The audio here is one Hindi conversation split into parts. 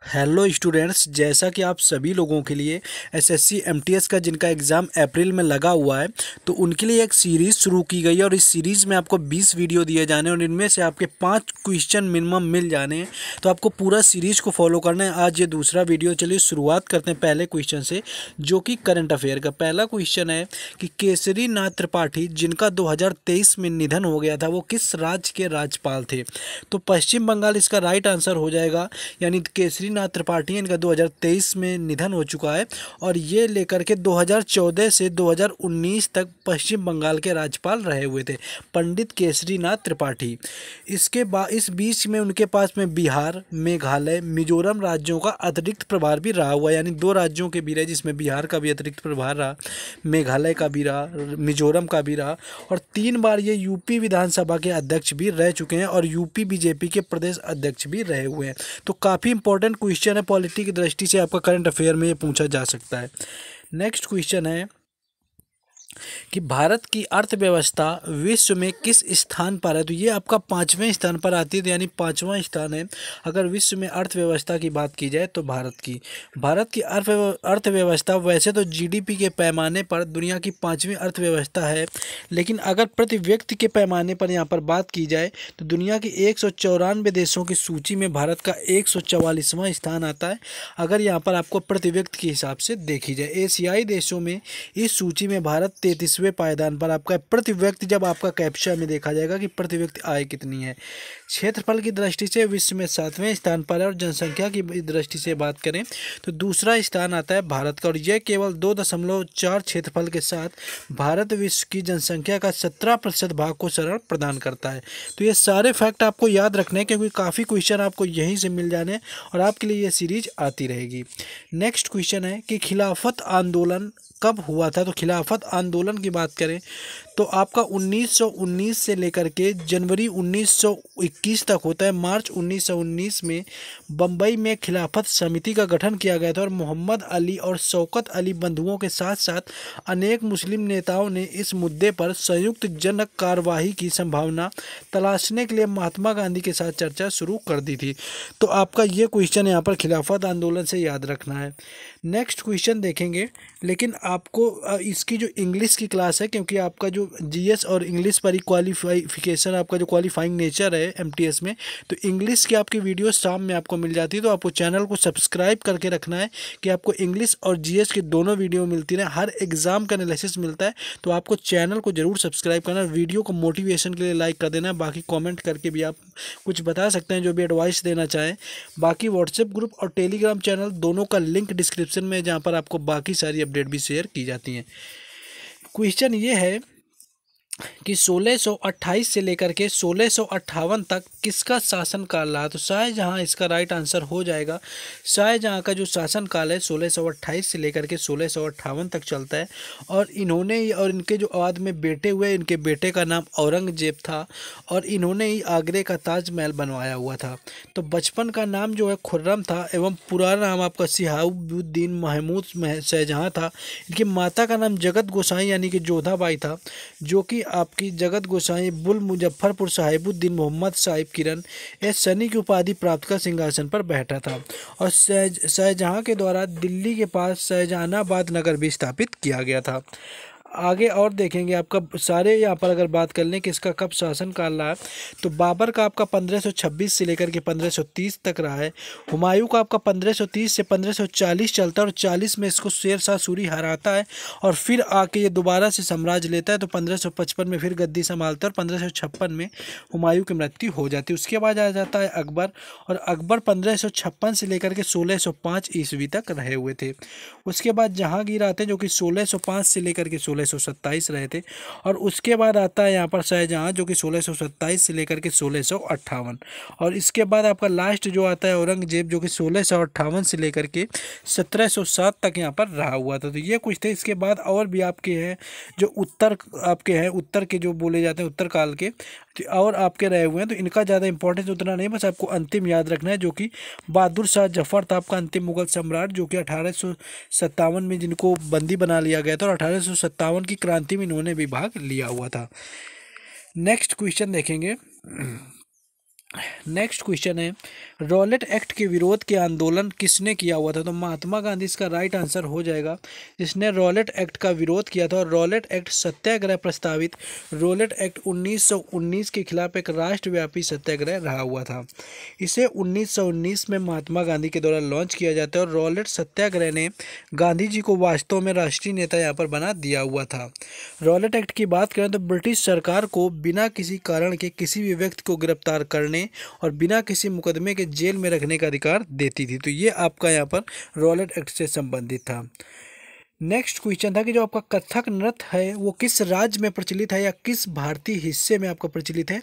हेलो स्टूडेंट्स, जैसा कि आप सभी लोगों के लिए एसएससी एमटीएस का जिनका एग्ज़ाम अप्रैल में लगा हुआ है, तो उनके लिए एक सीरीज़ शुरू की गई है और इस सीरीज़ में आपको 20 वीडियो दिए जाने हैं और इनमें से आपके 5 क्वेश्चन मिनिमम मिल जाने हैं। तो आपको पूरा सीरीज़ को फॉलो करना है। आज ये दूसरा वीडियो, चलिए शुरुआत करते हैं पहले क्वेश्चन से, जो कि करंट अफेयर का पहला क्वेश्चन है कि केसरी नाथ त्रिपाठी जिनका 2023 में निधन हो गया था, वो किस राज्य के राज्यपाल थे? तो पश्चिम बंगाल इसका राइट आंसर हो जाएगा। यानी केसरी नाथ त्रिपाठी, इनका 2023 में निधन हो चुका है और ये लेकर के 2014 से 2019 तक पश्चिम बंगाल के राज्यपाल रहे हुए थे, पंडित केसरी नाथ त्रिपाठी। इसके बाद इस बीच में उनके पास में बिहार, मेघालय, मिजोरम राज्यों का अतिरिक्त प्रभार भी रहा हुआ है। यानी 2 राज्यों के भी रहे, जिसमें बिहार का भी अतिरिक्त प्रभार रहा, मेघालय का भी रहा, मिजोरम का भी रहा और 3 बार ये यूपी विधानसभा के अध्यक्ष भी रह चुके हैं और यूपी बीजेपी के प्रदेश अध्यक्ष भी रहे हुए हैं। तो काफ़ी इंपॉर्टेंट क्वेश्चन है, पॉलिटी की दृष्टि से आपका करंट अफेयर में ये पूछा जा सकता है। नेक्स्ट क्वेश्चन है कि भारत की अर्थव्यवस्था विश्व में किस स्थान पर है? तो ये आपका 5वें स्थान पर आती है, तो यानी 5वां स्थान है अगर विश्व में अर्थव्यवस्था की बात की जाए तो भारत की अर्थव्यवस्था वैसे तो जीडीपी के पैमाने पर दुनिया की 5वीं अर्थव्यवस्था है, लेकिन अगर प्रति व्यक्ति के पैमाने पर यहाँ पर बात की जाए तो दुनिया की 194 देशों की सूची में भारत का 144वां स्थान आता है। अगर यहाँ पर आपको प्रति व्यक्ति के हिसाब से देखी जाए, एशियाई देशों में इस सूची में भारत 33वें पायदान पर आपका प्रति व्यक्ति, जब आपका कैप्चा में देखा जाएगा कि प्रति व्यक्ति आय कितनी है। क्षेत्रफल की दृष्टि से विश्व में 7वें स्थान पर है और जनसंख्या की दृष्टि से बात करें तो दूसरा स्थान आता है भारत का, और यह केवल 2.4 क्षेत्रफल के साथ भारत विश्व की जनसंख्या का 17% भाग को शरण प्रदान करता है। तो ये सारे फैक्ट आपको याद रखने हैं, क्योंकि काफ़ी क्वेश्चन आपको यहीं से मिल जाने और आपके लिए ये सीरीज आती रहेगी। नेक्स्ट क्वेश्चन है कि खिलाफत आंदोलन कब हुआ था? तो खिलाफत आंदोलन की बात करें तो आपका 1919 से लेकर के जनवरी 1921 तक होता है। मार्च 1919 में बम्बई में खिलाफत समिति का गठन किया गया था और मोहम्मद अली और शौकत अली बंधुओं के साथ साथ अनेक मुस्लिम नेताओं ने इस मुद्दे पर संयुक्त जन कार्यवाही की संभावना तलाशने के लिए महात्मा गांधी के साथ चर्चा शुरू कर दी थी। तो आपका ये क्वेश्चन यहाँ पर खिलाफत आंदोलन से याद रखना है। नेक्स्ट क्वेश्चन देखेंगे, लेकिन आपको इसकी जो इंग्लिश की क्लास है, क्योंकि आपका जो जीएस और इंग्लिश पर ही क्वालिफिकेशन, आपका जो क्वालिफाइंग नेचर है एमटीएस में, तो इंग्लिश की आपकी वीडियो शाम में आपको मिल जाती है। तो आपको चैनल को सब्सक्राइब करके रखना है कि आपको इंग्लिश और जीएस की दोनों वीडियो मिलती रहे, हर एग्जाम का एनालिसिस मिलता है। तो आपको चैनल को जरूर सब्सक्राइब करना है, वीडियो को मोटिवेशन के लिए लाइक कर देना है, बाकी कॉमेंट करके भी आप कुछ बता सकते हैं जो भी एडवाइस देना चाहें। बाकी व्हाट्सएप ग्रुप और टेलीग्राम चैनल दोनों का लिंक डिस्क्रिप्शन में, जहाँ पर आपको बाकी सारी अपडेट भी शेयर की जाती हैं। क्वेश्चन ये है कि 1628 से लेकर के 1658 तक किसका शासनकाल रहा? तो शाहजहां इसका राइट आंसर हो जाएगा। शाहजहां का जो शासनकाल है 1628 से लेकर के 1658 तक चलता है और इन्होंने और इनके जो बाद में बेटे हुए, इनके बेटे का नाम औरंगजेब था और इन्होंने ही आगरे का ताजमहल बनवाया हुआ था। तो बचपन का नाम जो है खुर्रम था एवं पुराना नाम आपका सिहाबुद्दीन महमूद शाहजहां था। इनकी माता का नाम जगत गोसाई यानी कि जोधाबाई था, जो कि आपकी जगत गोसाई बुल मुजफ्फरपुर साहिबुद्दीन मोहम्मद साहिब किरण सनी की उपाधि प्राप्त कर सिंहासन पर बैठा था और शाहजहां के द्वारा दिल्ली के पास शाहजहानाबाद नगर भी स्थापित किया गया था। आगे और देखेंगे आपका सारे यहाँ पर अगर बात कर लें कि इसका कब शासनकाल रहा, तो बाबर का आपका 1526 से लेकर के 1530 तक रहा है। हुमायूं का आपका 1530 से 1540 चलता है और 40 में इसको शेर शाह सूरी हराता है और फिर आके ये दोबारा से साम्राज्य लेता है। तो 1555 में फिर गद्दी संभालता है और 1556 में हुमायूं की मृत्यु हो जाती है। उसके बाद आ जाता है अकबर, और अकबर 1556 से लेकर के 1605 ईस्वी तक रहे हुए थे। उसके बाद जहांगीर आते हैं जो कि 1605 से लेकर के 1627 रहे थे, और उसके बाद आता है यहाँ पर शाहजहां जो कि 1627 से लेकर के 1658, और इसके बाद आपका लास्ट जो आता है औरंगजेब जो कि 1658 से लेकर के 1707 तक यहाँ पर रहा हुआ था। तो ये कुछ थे। इसके बाद और भी आपके हैं जो उत्तर के जो बोले जाते हैं उत्तर काल के और आपके रहे हुए हैं, तो इनका ज़्यादा इंपॉर्टेंस उतना नहीं, बस आपको अंतिम याद रखना है जो कि बहादुर शाह जफर था आपका अंतिम मुगल सम्राट, जो कि 1857 में जिनको बंदी बना लिया गया था और 1857 की क्रांति में इन्होंने भी भाग लिया हुआ था। नेक्स्ट क्वेश्चन देखेंगे नेक्स्ट क्वेश्चन है, रॉलेट एक्ट के विरोध के आंदोलन किसने किया हुआ था? तो महात्मा गांधी इसका राइट आंसर हो जाएगा, जिसने रॉलेट एक्ट का विरोध किया था। और रॉलेट एक्ट सत्याग्रह प्रस्तावित रॉलेट एक्ट 1919 के खिलाफ एक राष्ट्रव्यापी सत्याग्रह रहा हुआ था। इसे 1919 में महात्मा गांधी के द्वारा लॉन्च किया जाता है और रॉलेट सत्याग्रह ने गांधी जी को वास्तव में राष्ट्रीय नेता यहाँ पर बना दिया हुआ था। रॉलेट एक्ट की बात करें तो ब्रिटिश सरकार को बिना किसी कारण के किसी भी व्यक्ति को गिरफ्तार करने और बिना किसी मुकदमे के जेल में रखने का अधिकार देती थी। तो ये आपका यहाँ पर रॉलेट एक्ट से संबंधित था। नेक्स्ट क्वेश्चन था कि जो आपका कथक नृत्य है वो किस राज्य में प्रचलित है या किस भारतीय हिस्से में आपका प्रचलित है?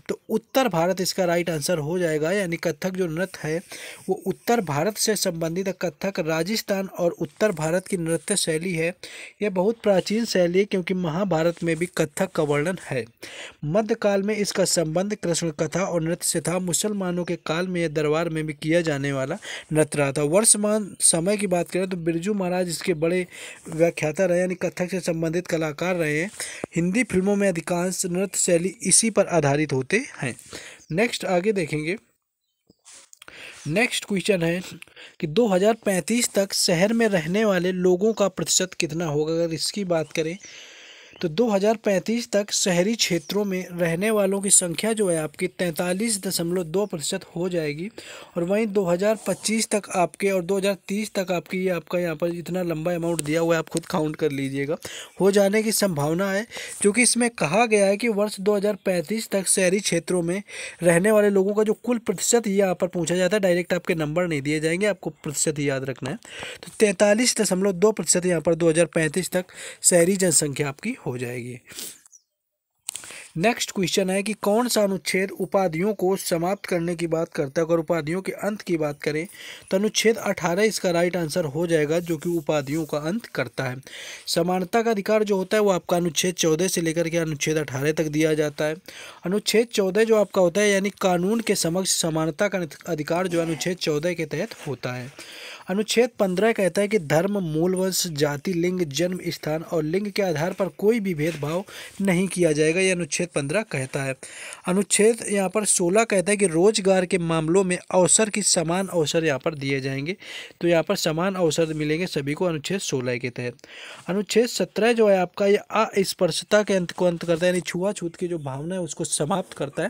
तो उत्तर भारत इसका राइट आंसर हो जाएगा, यानी कथक जो नृत्य है वो उत्तर भारत से संबंधित है। कथक राजस्थान और उत्तर भारत की नृत्य शैली है। यह बहुत प्राचीन शैली है क्योंकि महाभारत में भी कथक का वर्णन है। मध्यकाल में इसका संबंध कृष्ण कथा और नृत्य से था। मुसलमानों के काल में यह दरबार में भी किया जाने वाला नृत्य रहा था। वर्तमान समय की बात करें तो बिरजू महाराज इसके बड़े व्याख्याता रहे, यानी कथक से संबंधित कलाकार रहे हैं। हिंदी फिल्मों में अधिकांश नृत्य शैली इसी पर आधारित होते हैं। नेक्स्ट आगे देखेंगे। नेक्स्ट क्वेश्चन है कि 2035 तक शहर में रहने वाले लोगों का प्रतिशत कितना होगा? अगर इसकी बात करें तो 2035 तक शहरी क्षेत्रों में रहने वालों की संख्या जो है आपकी 43.2% हो जाएगी। और वहीं 2025 तक आपके और 2030 तक आपकी ये आपका यहाँ पर इतना लंबा अमाउंट दिया हुआ है, आप खुद काउंट कर लीजिएगा, हो जाने की संभावना है। क्योंकि इसमें कहा गया है कि वर्ष 2035 तक शहरी क्षेत्रों में रहने वाले लोगों का जो कुल प्रतिशत यहाँ पर पूछा जाता है, डायरेक्ट आपके नंबर नहीं दिए जाएंगे, आपको प्रतिशत ही याद रखना है। तो 43.2% यहाँ पर 2035 तक शहरी जनसंख्या आपकी हो जाएगी। नेक्स्ट क्वेश्चन है कि कौन सा अनुच्छेद उपाधियों को समाप्त करने की बात करता है? अगर उपाधियों के अंत की बात करें तो अनुच्छेद 18 इसका राइट आंसर हो जाएगा, जो कि उपाधियों का अंत करता है। समानता का अधिकार जो होता है वो आपका अनुच्छेद 14 से लेकर के अनुच्छेद 18 तक दिया जाता है। अनुच्छेद 14 जो आपका होता है यानी कानून के समक्ष समानता का अधिकार जो अनुच्छेद 14 के तहत होता है। अनुच्छेद 15 कहता है कि धर्म, मूल वंश, जाति, लिंग, जन्म स्थान और लिंग के आधार पर कोई भी भेदभाव नहीं किया जाएगा, यह अनुच्छेद 15 कहता है। अनुच्छेद यहाँ पर 16 कहता है कि रोजगार के मामलों में अवसर की समान अवसर यहाँ पर दिए जाएंगे। तो यहाँ पर समान अवसर मिलेंगे सभी को अनुच्छेद 16 के तहत। अनुच्छेद 17 जो है आपका ये अस्पृश्यता के अंत को अंत करता है, यानी छुआछूत की जो भावना है उसको समाप्त करता है।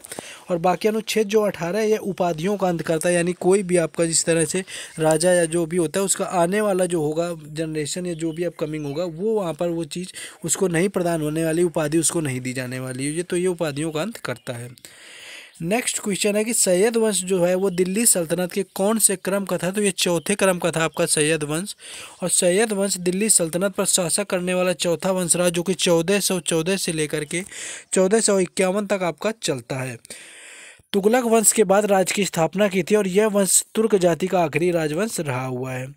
और बाकी अनुच्छेद जो 18 है ये उपाधियों का अंत करता है, यानी कोई भी आपका जिस तरह से राजा या जो भी होता है उसका आने वाला जो होगा जनरेशन या जो भी अपकमिंग होगा वो वहाँ पर वो चीज़ उसको नहीं प्रदान होने वाली, उपाधि उसको नहीं दी जाने वाली है। ये तो ये उपाधियों का अंत करता है। नेक्स्ट क्वेश्चन है कि सैयद वंश जो है वो दिल्ली सल्तनत के कौन से क्रम का था? तो ये चौथे क्रम का था आपका सैयद वंश। और सैयद वंश दिल्ली सल्तनत पर शासन करने वाला चौथा वंश रहा, जो कि 1414 से लेकर के 1451 तक आपका चलता है। तुगलक वंश के बाद राज्य की स्थापना की थी और यह वंश तुर्क जाति का आखिरी राजवंश रहा हुआ है।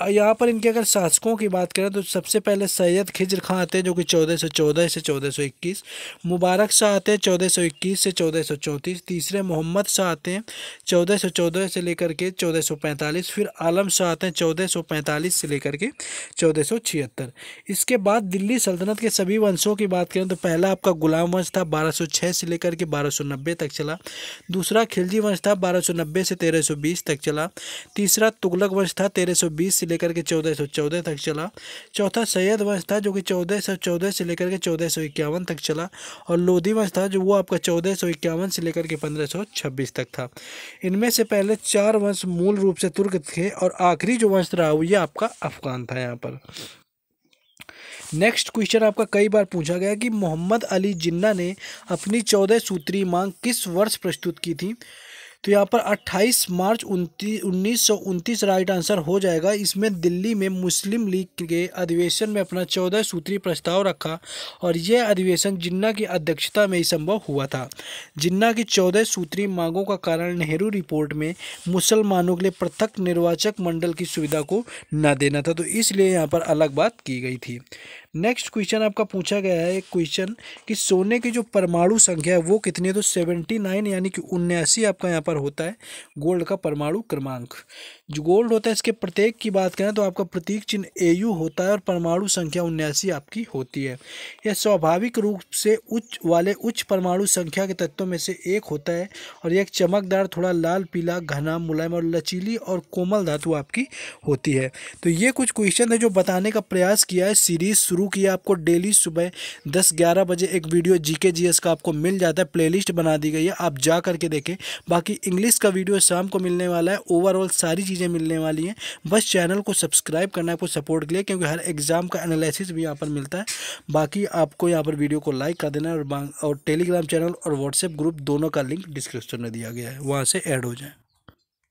यहाँ पर इनके अगर शासकों की बात करें तो सबसे पहले सैयद खिज्र खां आते हैं, जो कि 1414 से 1421। मुबारक शाह आते हैं 1421 से 1434। तीसरे मोहम्मद शाह आते हैं 1414 से लेकर के 1445। फिर आलम शाह आते हैं 1445 से लेकर के 1476। इसके बाद दिल्ली सल्तनत के सभी वंशों की बात करें तो पहला आपका गुलाम वंश था, 1206 से लेकर के 1290 तक चला। दूसरा खिलजी वंश था, 1290 से 1320 तक चला। तीसरा तुगलक वंश था, 1320 से लेकर के 1414 तक चला। चौथा सैयद वंश था, जो कि 1414 से लेकर के 1451 तक चला। और लोधी वंश था, जो वो आपका 1451 से लेकर के 1526 तक था। इनमें से पहले 4 वंश मूल रूप से तुर्क थे और आखिरी जो वंश रहा वो ये आपका अफगान था। यहाँ पर नेक्स्ट क्वेश्चन आपका कई बार पूछा गया कि मोहम्मद अली जिन्ना ने अपनी 14 सूत्री मांग किस वर्ष प्रस्तुत की थी? तो यहाँ पर 28 मार्च 1929 राइट आंसर हो जाएगा। इसमें दिल्ली में मुस्लिम लीग के अधिवेशन में अपना 14 सूत्री प्रस्ताव रखा और यह अधिवेशन जिन्ना की अध्यक्षता में ही संभव हुआ था। जिन्ना की 14 सूत्री मांगों का कारण नेहरू रिपोर्ट में मुसलमानों के लिए पृथक निर्वाचक मंडल की सुविधा को न देना था, तो इसलिए यहाँ पर अलग बात की गई थी। नेक्स्ट क्वेश्चन आपका पूछा गया है एक क्वेश्चन कि सोने की जो परमाणु संख्या है वो कितनी है, तो 79 यानी कि 79 आपका यहाँ पर होता है गोल्ड का परमाणु क्रमांक। जो गोल्ड होता है इसके प्रत्येक की बात करें तो आपका प्रतीक चिन्ह AU होता है और परमाणु संख्या 79 आपकी होती है। यह स्वाभाविक रूप से उच्च परमाणु संख्या के तत्वों में से एक होता है और यह एक चमकदार, थोड़ा लाल पीला, घना, मुलायम और लचीली और कोमल धातु आपकी होती है। तो ये कुछ क्वेश्चन है जो बताने का प्रयास किया है। सीरीज शुरू किया आपको डेली सुबह 10-11 बजे एक वीडियो GK GS का आपको मिल जाता है, प्लेलिस्ट बना दी गई है, आप जा करके देखें। बाकी इंग्लिश का वीडियो शाम को मिलने वाला है, ओवरऑल सारी चीज़ें मिलने वाली हैं। बस चैनल को सब्सक्राइब करना है आपको सपोर्ट के लिए, क्योंकि हर एग्जाम का एनालिसिस भी यहाँ पर मिलता है। बाकी आपको यहाँ पर वीडियो को लाइक कर देना है और टेलीग्राम चैनल और व्हाट्सएप ग्रुप दोनों का लिंक डिस्क्रिप्शन में दिया गया है, वहाँ से ऐड हो जाए।